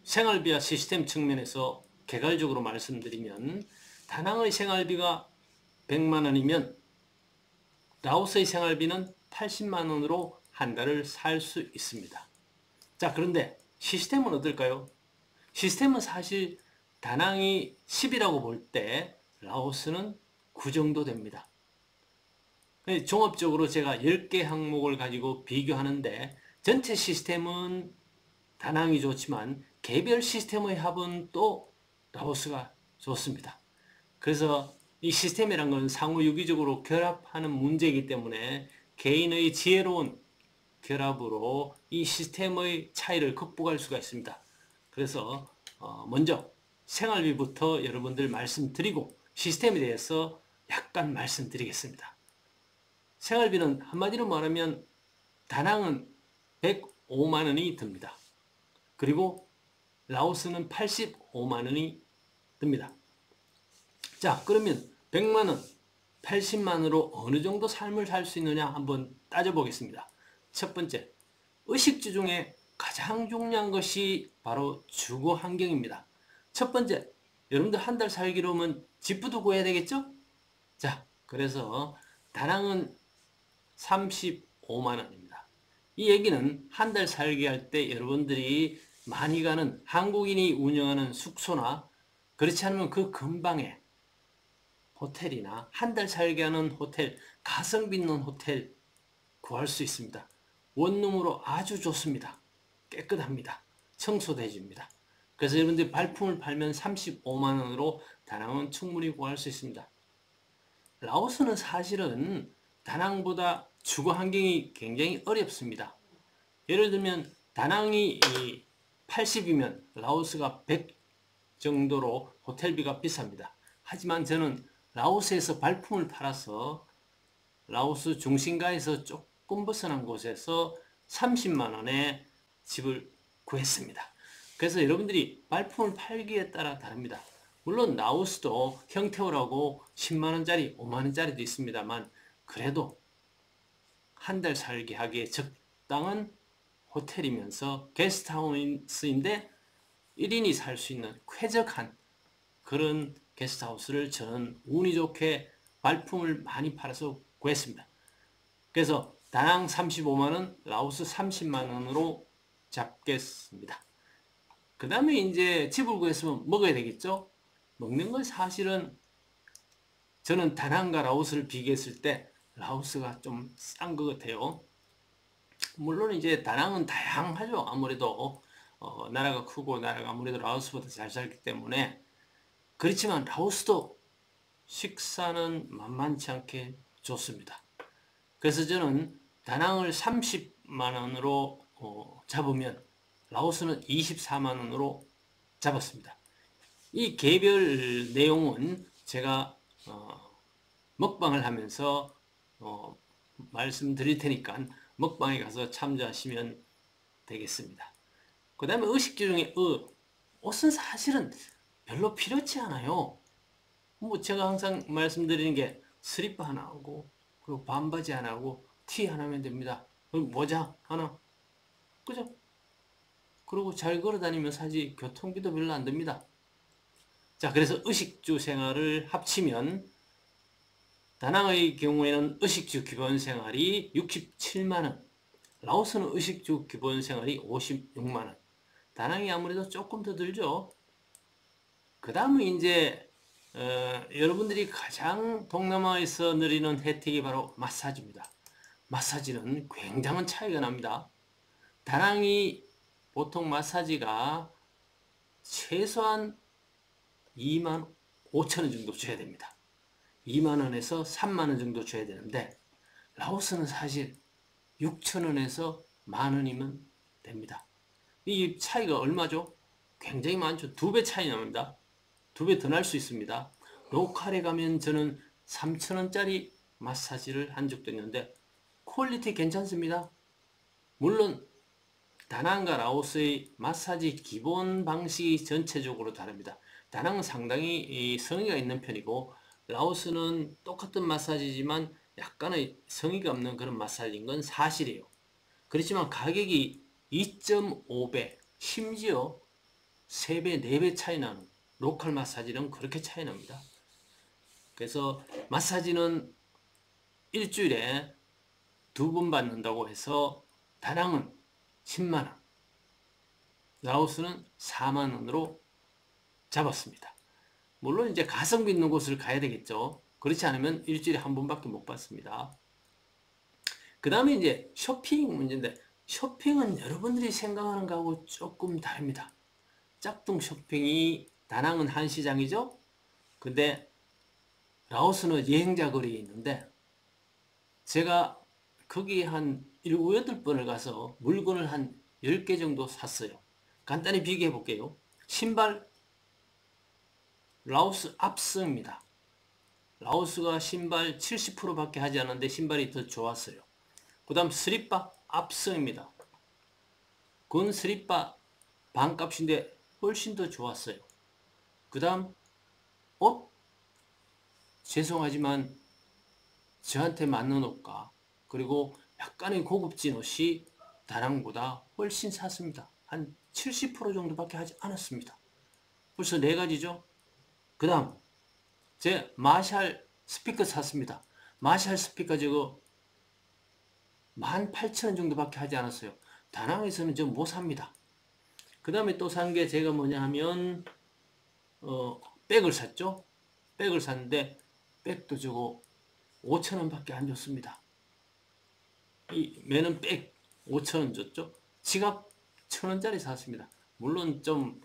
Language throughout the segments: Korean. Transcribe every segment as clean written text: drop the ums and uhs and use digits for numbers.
생활비와 시스템 측면에서 개괄적으로 말씀드리면 다낭의 생활비가 100만 원이면 라오스의 생활비는 80만 원으로 한 달을 살 수 있습니다. 자, 그런데 시스템은 어떨까요? 시스템은 사실 다낭이 10이라고 볼 때 라오스는 9 정도 됩니다. 종합적으로 제가 10개 항목을 가지고 비교하는데 전체 시스템은 다낭이 좋지만 개별 시스템의 합은 또 라오스가 좋습니다. 그래서 이 시스템이란 건 상호 유기적으로 결합하는 문제이기 때문에 개인의 지혜로운 결합으로 이 시스템의 차이를 극복할 수가 있습니다. 그래서 먼저 생활비부터 여러분들 말씀드리고 시스템에 대해서 약간 말씀드리겠습니다. 생활비는 한마디로 말하면 다낭은 105만 원이 듭니다. 그리고 라오스는 85만 원이 듭니다. 자, 그러면 100만 원, 80만 원으로 어느 정도 삶을 살 수 있느냐 한번 따져보겠습니다. 첫 번째, 의식주 중에 가장 중요한 것이 바로 주거 환경입니다. 첫 번째, 여러분들 한 달 살기로 하면 집부터 구해야 되겠죠? 자, 그래서 다낭은 35만 원입니다. 이 얘기는 한 달 살기 할 때 여러분들이 많이 가는 한국인이 운영하는 숙소나 그렇지 않으면 그 근방에 호텔이나 한 달 살게 하는 호텔, 가성비 있는 호텔 구할 수 있습니다. 원룸으로 아주 좋습니다. 깨끗합니다. 청소도 해줍니다. 그래서 여러분들이 발품을 팔면 35만 원으로 다낭은 충분히 구할 수 있습니다. 라오스는 사실은 다낭보다 주거 환경이 굉장히 어렵습니다. 예를 들면 다낭이 80이면 라오스가 100 정도로 호텔비가 비쌉니다. 하지만 저는 라오스에서 발품을 팔아서 라오스 중심가에서 조금 벗어난 곳에서 30만 원에 집을 구했습니다. 그래서 여러분들이 발품을 팔기에 따라 다릅니다. 물론 라오스도 형태호라고 10만 원짜리, 5만 원짜리도 있습니다만 그래도 한 달 살기 하기에 적당한 호텔이면서 게스트하우스인데 1인이 살 수 있는 쾌적한 그런 게스트하우스를 저는 운이 좋게 발품을 많이 팔아서 구했습니다. 그래서 다낭 35만원, 라오스 30만원으로 잡겠습니다. 그 다음에 이제 집을 구했으면 먹어야 되겠죠? 먹는 건 사실은 저는 다낭과 라오스를 비교했을 때 라오스가 좀 싼 것 같아요. 물론 이제 다낭은 다양하죠. 아무래도 나라가 크고 나라가 아무래도 라오스보다 잘 살기 때문에 그렇지만 라오스도 식사는 만만치 않게 좋습니다. 그래서 저는 다낭을 30만 원으로 잡으면 라오스는 24만 원으로 잡았습니다. 이 개별 내용은 제가 먹방을 하면서 말씀드릴 테니까 먹방에 가서 참조하시면 되겠습니다. 그 다음에 의식주 중에 옷은 사실은 별로 필요치 않아요. 뭐 제가 항상 말씀드리는 게 슬리퍼 하나 하고 그리고 반바지 하나 하고 티 하나면 됩니다. 그리고 모자 하나, 그죠? 그리고 잘 걸어 다니면 사실 교통비도 별로 안 듭니다. 자, 그래서 의식주 생활을 합치면 다낭의 경우에는 의식주 기본 생활이 67만원, 라오스는 의식주 기본 생활이 56만원, 다낭이 아무래도 조금 더 들죠. 그 다음은 이제 여러분들이 가장 동남아에서 누리는 혜택이 바로 마사지입니다. 마사지는 굉장한 차이가 납니다. 다낭이 보통 마사지가 최소한 2만 5천 원 정도 줘야 됩니다. 2만 원에서 3만 원 정도 줘야 되는데 라오스는 사실 6천 원에서 만 원이면 됩니다. 이 차이가 얼마죠? 굉장히 많죠. 2배 차이 납니다. 2배 더 날 수 있습니다. 로컬에 가면 저는 3,000원짜리 마사지를 한 적도 있는데 퀄리티 괜찮습니다. 물론 다낭과 라오스의 마사지 기본 방식이 전체적으로 다릅니다. 다낭은 상당히 성의가 있는 편이고 라오스는 똑같은 마사지지만 약간의 성의가 없는 그런 마사지인 건 사실이에요. 그렇지만 가격이 2.5배, 심지어 3배, 4배 차이 나는 로컬 마사지는 그렇게 차이 납니다. 그래서 마사지는 일주일에 2번 받는다고 해서 다낭은 10만원, 라오스는 4만원으로 잡았습니다. 물론 이제 가성비 있는 곳을 가야 되겠죠. 그렇지 않으면 일주일에 한 번밖에 못 받습니다. 그 다음에 이제 쇼핑 문제인데, 쇼핑은 여러분들이 생각하는 거하고 조금 다릅니다. 짝퉁 쇼핑이, 다낭은 한시장이죠. 근데 라오스는 여행자 거리에 있는데, 제가 거기 한 7, 8번을 가서 물건을 한 10개 정도 샀어요. 간단히 비교해 볼게요. 신발, 라오스 압승입니다. 라오스가 신발 70%밖에 하지 않았는데 신발이 더 좋았어요. 그 다음 스리빠 압승입니다. 군 스리빠 반값인데 훨씬 더 좋았어요. 그 다음 옷? 죄송하지만 저한테 맞는 옷과 그리고 약간의 고급진 옷이 다낭보다 훨씬 샀습니다. 한 70% 정도밖에 하지 않았습니다. 벌써 4가지죠. 그 다음 제 마샬 스피커 샀습니다. 마샬 스피커 저거 18,000원 정도밖에 하지 않았어요. 다낭에서는 좀 못 삽니다. 그 다음에 또 산 게 제가 뭐냐 하면 백을 샀죠. 백을 샀는데 백도 저거 5,000원 밖에 안 줬습니다. 이 매는 백 5,000원 줬죠. 지갑 1,000원짜리 샀습니다. 물론 좀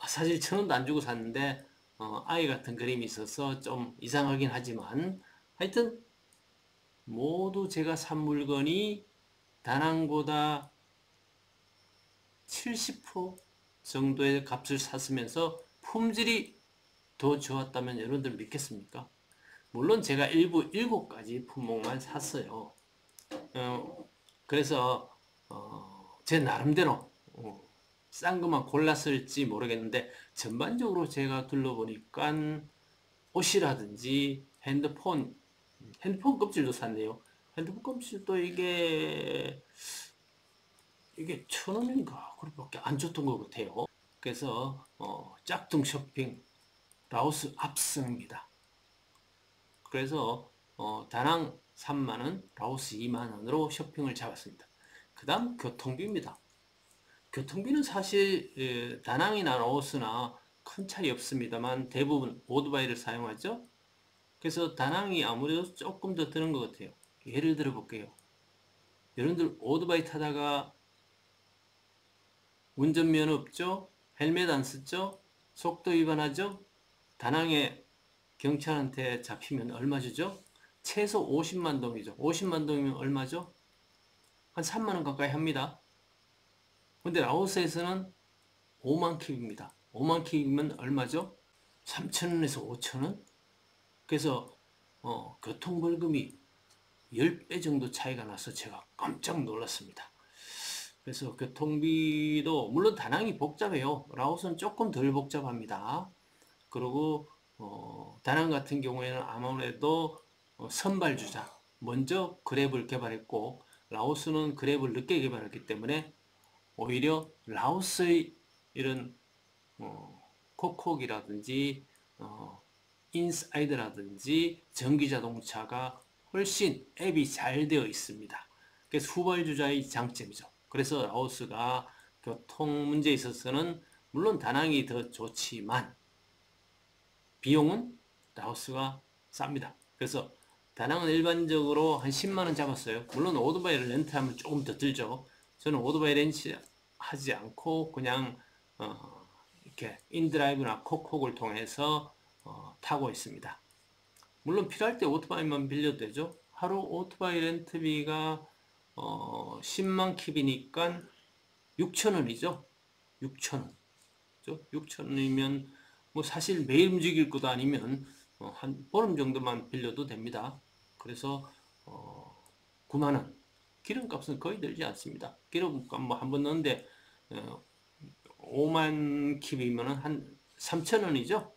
사실 1,000원도 안 주고 샀는데 아이 같은 그림이 있어서 좀 이상하긴 하지만 하여튼 모두 제가 산 물건이 다낭보다 70% 정도의 값을 샀으면서 품질이 더 좋았다면 여러분들 믿겠습니까? 물론 제가 일부 7가지 품목만 샀어요. 그래서 제 나름대로 싼 것만 골랐을지 모르겠는데 전반적으로 제가 둘러보니까 옷이라든지 핸드폰 껍질도 샀네요. 핸드폰 껍질도 이게 1,000원인가 그렇게밖에 안 줬던 것 같아요. 그래서 짝퉁 쇼핑 라오스 압승입니다. 그래서 다낭 3만원, 라오스 2만원으로 쇼핑을 잡았습니다. 그 다음 교통비입니다. 교통비는 사실 다낭이나 라오스나 큰 차이 없습니다만 대부분 오토바이를 사용하죠. 그래서 다낭이 아무래도 조금 더 드는 것 같아요. 예를 들어 볼게요. 여러분들 오토바이 타다가 운전면허 없죠? 헬멧 안 쓰죠? 속도 위반하죠? 다낭에 경찰한테 잡히면 얼마 주죠? 최소 50만 동이죠. 50만 동이면 얼마죠? 한 3만 원 가까이 합니다. 근데 라오스에서는 5만 킵입니다. 5만 킵이면 얼마죠? 3,000원에서 5,000원? 그래서 교통벌금이 10배 정도 차이가 나서 제가 깜짝 놀랐습니다. 그래서 교통비도 물론 다낭이 복잡해요. 라오스는 조금 덜 복잡합니다. 그리고 다낭 같은 경우에는 아무래도 선발주자 먼저 그랩을 개발했고 라오스는 그랩을 늦게 개발했기 때문에 오히려 라오스의 이런 콕콕이라든지 인사이드라든지 전기자동차가 훨씬 앱이 잘 되어 있습니다. 그래서 후발주자의 장점이죠. 그래서 라오스가 교통 문제에 있어서는 물론 다낭이 더 좋지만 비용은 라오스가 쌉니다. 그래서 다낭은 일반적으로 한 10만원 잡았어요. 물론 오토바이를 렌트하면 조금 더 들죠. 저는 오토바이 렌트하지 않고 그냥 이렇게 인드라이브나 콕콕을 통해서 타고 있습니다. 물론 필요할 때 오토바이만 빌려도 되죠. 하루 오토바이 렌트비가 10만 킵이니까 6,000원이죠. 6,000원. 6,000원이면 뭐 사실 매일 움직일 것도 아니면 한 보름 정도만 빌려도 됩니다. 그래서 9만원. 기름값은 거의 들지 않습니다. 기름값 뭐 한 번 넣는데 5만 킵이면 한 3,000원이죠.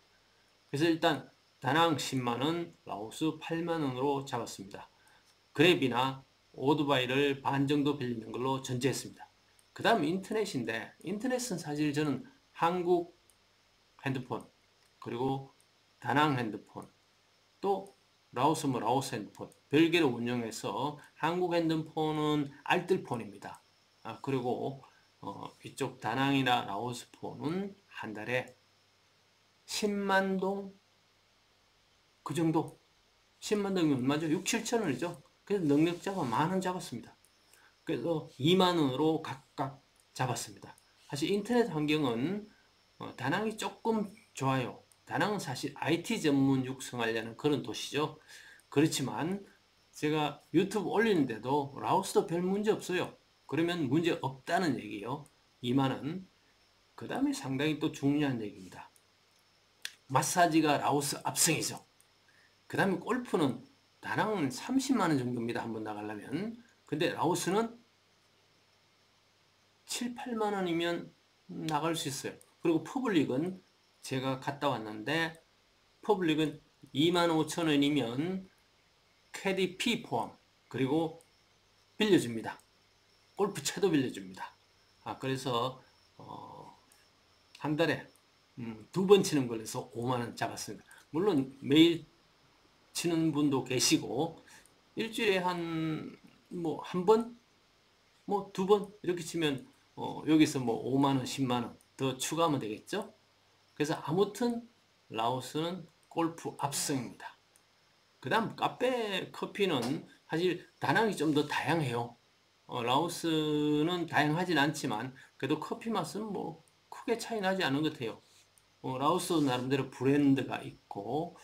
그래서 일단 다낭 10만원, 라오스 8만원으로 잡았습니다. 그랩이나 오토바이를 반 정도 빌리는 걸로 전제했습니다. 그 다음 인터넷인데 인터넷은 사실 저는 한국 핸드폰, 그리고 다낭 핸드폰, 또 라오스 라오스 핸드폰 별개로 운영해서 한국 핸드폰은 알뜰폰입니다. 그리고 이쪽 다낭이나 라오스 폰은 한 달에 10만 동 그 정도. 10만 동이 얼마죠? 6, 7천 원이죠. 그래서 능력자가 10,000원 잡았습니다. 그래서 2만 원으로 각각 잡았습니다. 사실 인터넷 환경은 다낭이 조금 좋아요. 다낭은 사실 IT 전문 육성하려는 그런 도시죠. 그렇지만 제가 유튜브 올리는데도 라오스도 별 문제 없어요. 그러면 문제 없다는 얘기예요. 2만 원. 그 다음에 상당히 또 중요한 얘기입니다. 마사지가 라오스 압승이죠. 그 다음에 골프는 다낭은 30만 원 정도입니다. 한번 나가려면. 근데 라오스는 7, 8만 원이면 나갈 수 있어요. 그리고 퍼블릭은 제가 갔다 왔는데 퍼블릭은 2만 5천 원이면 캐디피 포함, 그리고 빌려줍니다. 골프채도 빌려줍니다. 그래서 한 달에 2번 치는 걸로 해서 5만 원 잡았습니다. 물론 매일 치는 분도 계시고 일주일에 한 번, 뭐 2번 이렇게 치면 여기서 뭐 5만 원, 10만 원 더 추가하면 되겠죠? 그래서 아무튼 라오스는 골프 압승입니다. 그 다음 카페 커피는 사실 다낭이 좀 더 다양해요. 라오스는 다양하진 않지만 그래도 커피 맛은 뭐 크게 차이 나지 않은 것 같아요. 라오스 나름대로 브랜드가 있고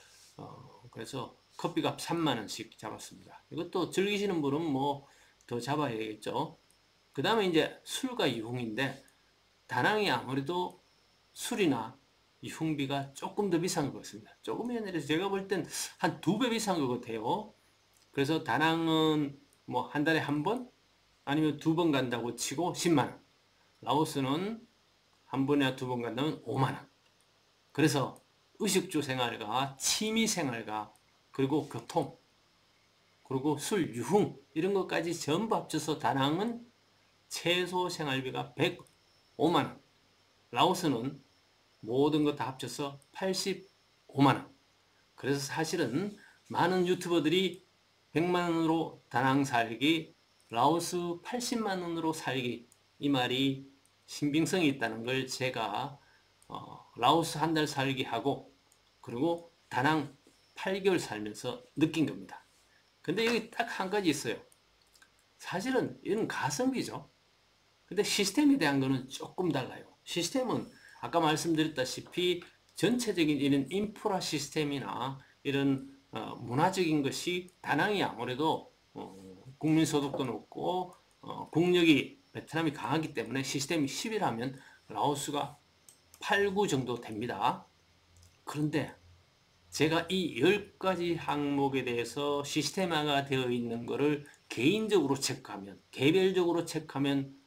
그래서 커피값 3만 원씩 잡았습니다. 이것도 즐기시는 분은 뭐 더 잡아야 되겠죠. 그 다음에 이제 술과 유흥인데 다낭이 아무래도 술이나 유흥비가 조금 더 비싼 것 같습니다. 조금이 아니라 제가 볼 땐 한 2배 비싼 것 같아요. 그래서 다낭은 뭐 한 달에 한 번 아니면 2번 간다고 치고 10만 원. 라오스는 한 번이나 2번 간다면 5만 원. 그래서 의식주 생활과 취미 생활과 그리고 교통 그리고 술 유흥 이런 것까지 전부 합쳐서 다낭은 최소 생활비가 105만 원. 라오스는 모든 것 다 합쳐서 85만 원. 그래서 사실은 많은 유튜버들이 100만 원으로 다낭 살기, 라오스 80만 원으로 살기 이 말이 신빙성이 있다는 걸 제가 라오스 한 달 살기 하고 그리고 다낭 8개월 살면서 느낀 겁니다. 근데 여기 딱 한 가지 있어요. 사실은 이건 가성비죠. 근데 시스템에 대한 거는 조금 달라요. 시스템은 아까 말씀드렸다시피 전체적인 이런 인프라 시스템이나 이런 문화적인 것이 다낭이 아무래도 국민소득도 높고 국력이 베트남이 강하기 때문에 시스템이 10이라면 라오스가 8, 9 정도 됩니다. 그런데 제가 이 10가지 항목에 대해서 시스템화가 되어 있는 것을 개인적으로 체크하면, 개별적으로 체크하면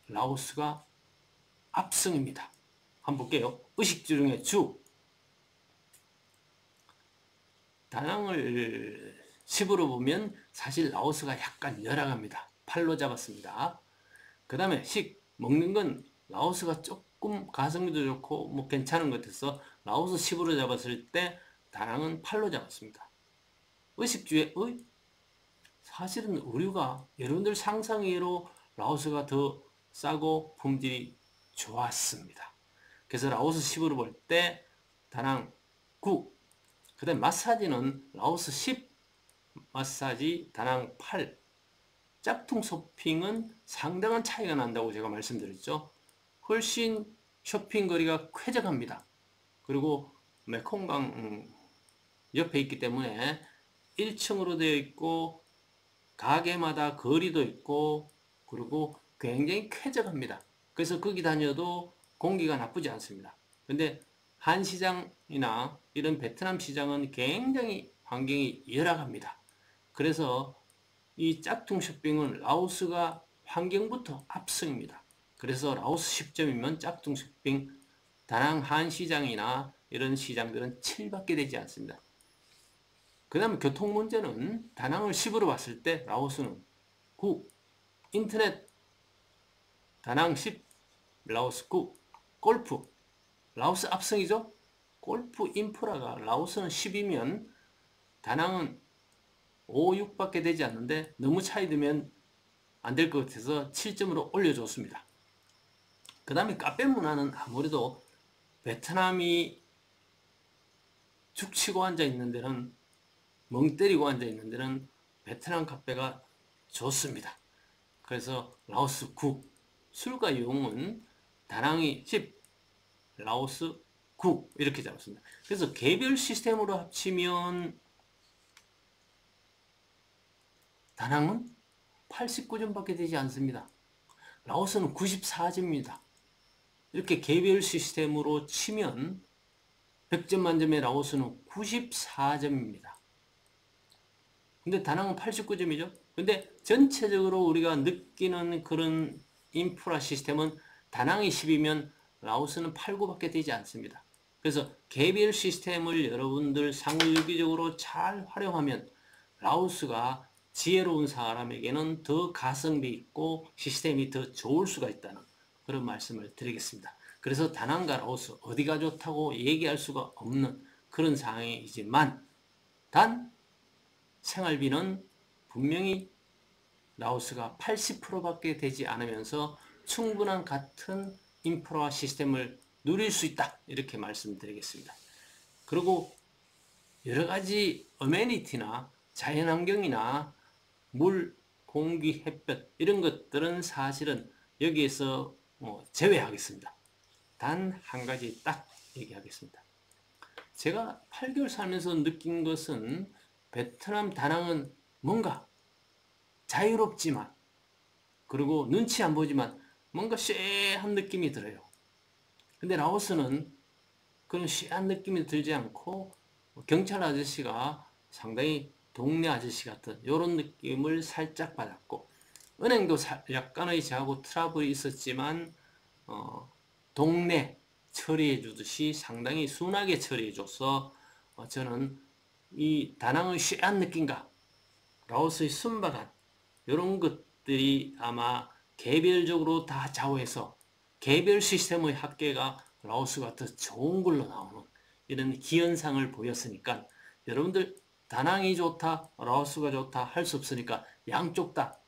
라오스가 압승입니다. 한번 볼게요. 의식주 중에 주. 다낭을 10으로 보면 사실 라오스가 약간 열악합니다. 8로 잡았습니다. 그 다음에 식, 먹는 건 라오스가 조금 가성비도 좋고 뭐 괜찮은 것 같아서 라오스 10으로 잡았을 때 다낭은 8로 잡았습니다. 의식주의 의? 사실은 의류가 여러분들 상상외로 라오스가 더 싸고 품질이 좋았습니다. 그래서 라오스 10으로 볼 때 다낭 9. 그 다음 마사지는 라오스 10 마사지 다낭 8. 짝퉁 쇼핑은 상당한 차이가 난다고 제가 말씀드렸죠. 훨씬 쇼핑 거리가 쾌적합니다. 그리고 메콩강 옆에 있기 때문에 1층으로 되어 있고 가게마다 거리도 있고 그리고 굉장히 쾌적합니다. 그래서 거기 다녀도 공기가 나쁘지 않습니다. 근데 한시장이나 이런 베트남 시장은 굉장히 환경이 열악합니다. 그래서 이 짝퉁 쇼핑은 라오스가 환경부터 압승입니다. 그래서 라오스 10점이면 짝퉁 쇼핑 다낭 한시장이나 이런 시장들은 7밖에 되지 않습니다. 그 다음에 교통 문제는 다낭을 10으로 봤을 때 라오스는 9, 인터넷 다낭 10, 라오스 9, 골프 라오스 압승이죠. 골프 인프라가 라오스는 10이면 다낭은 5, 6밖에 되지 않는데 너무 차이 들면 안 될 것 같아서 7점으로 올려줬습니다. 그 다음에 카페 문화는 아무래도 베트남이 죽치고 앉아있는 데는, 멍 때리고 앉아있는 데는 베트남 카페가 좋습니다. 그래서 라오스 9, 술과 용은 다낭이 10, 라오스 9 이렇게 잡았습니다. 그래서 개별 시스템으로 합치면 다낭은 89점밖에 되지 않습니다. 라오스는 94점입니다. 이렇게 개별 시스템으로 치면 100점 만점의 라오스는 94점입니다. 근데 다낭은 89점이죠. 근데 전체적으로 우리가 느끼는 그런 인프라 시스템은 다낭이 10이면 라오스는 8, 9밖에 되지 않습니다. 그래서 개별 시스템을 여러분들 상호유기적으로 잘 활용하면 라오스가 지혜로운 사람에게는 더 가성비 있고 시스템이 더 좋을 수가 있다는 그런 말씀을 드리겠습니다. 그래서 다낭과 라오스 어디가 좋다고 얘기할 수가 없는 그런 상황이지만 단 생활비는 분명히 라오스가 80%밖에 되지 않으면서 충분한 같은 인프라 시스템을 누릴 수 있다 이렇게 말씀드리겠습니다. 그리고 여러 가지 어메니티나 자연환경이나 물, 공기, 햇볕 이런 것들은 사실은 여기에서 제외하겠습니다. 단 한 가지 딱 얘기하겠습니다. 제가 8개월 살면서 느낀 것은 베트남 다낭은 뭔가 자유롭지만 그리고 눈치 안 보지만 뭔가 쎄한 느낌이 들어요. 근데 라오스는 그런 쎄한 느낌이 들지 않고 경찰 아저씨가 상당히 동네 아저씨 같은 이런 느낌을 살짝 받았고 은행도 약간의 저하고 트러블이 있었지만 동네 처리해 주듯이 상당히 순하게 처리해 줘서 저는 이 다낭의 쎄한 느낌과 라오스의 순박한 이런 것들이 아마 개별적으로 다 좌우해서 개별 시스템의 합계가 라오스가 더 좋은 걸로 나오는 이런 기현상을 보였으니까 여러분들 다낭이 좋다, 라오스가 좋다 할 수 없으니까 양쪽 다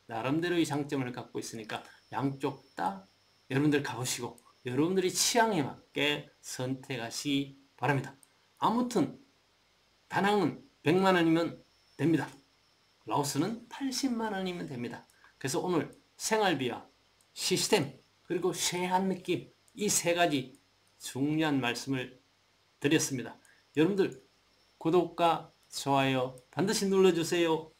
나름대로의 장점을 갖고 있으니까 양쪽 다 여러분들 가보시고 여러분들이 취향에 맞게 선택하시기 바랍니다. 아무튼 다낭은 100만 원이면 됩니다. 라오스는 80만 원이면 됩니다. 그래서 오늘 생활비와 시스템 그리고 쎄한 느낌 이 세 가지 중요한 말씀을 드렸습니다. 여러분들 구독과 좋아요 반드시 눌러주세요.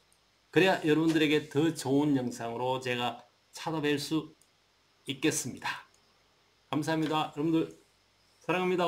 그래야 여러분들에게 더 좋은 영상으로 제가 찾아뵐 수 있겠습니다. 감사합니다. 여러분들 사랑합니다.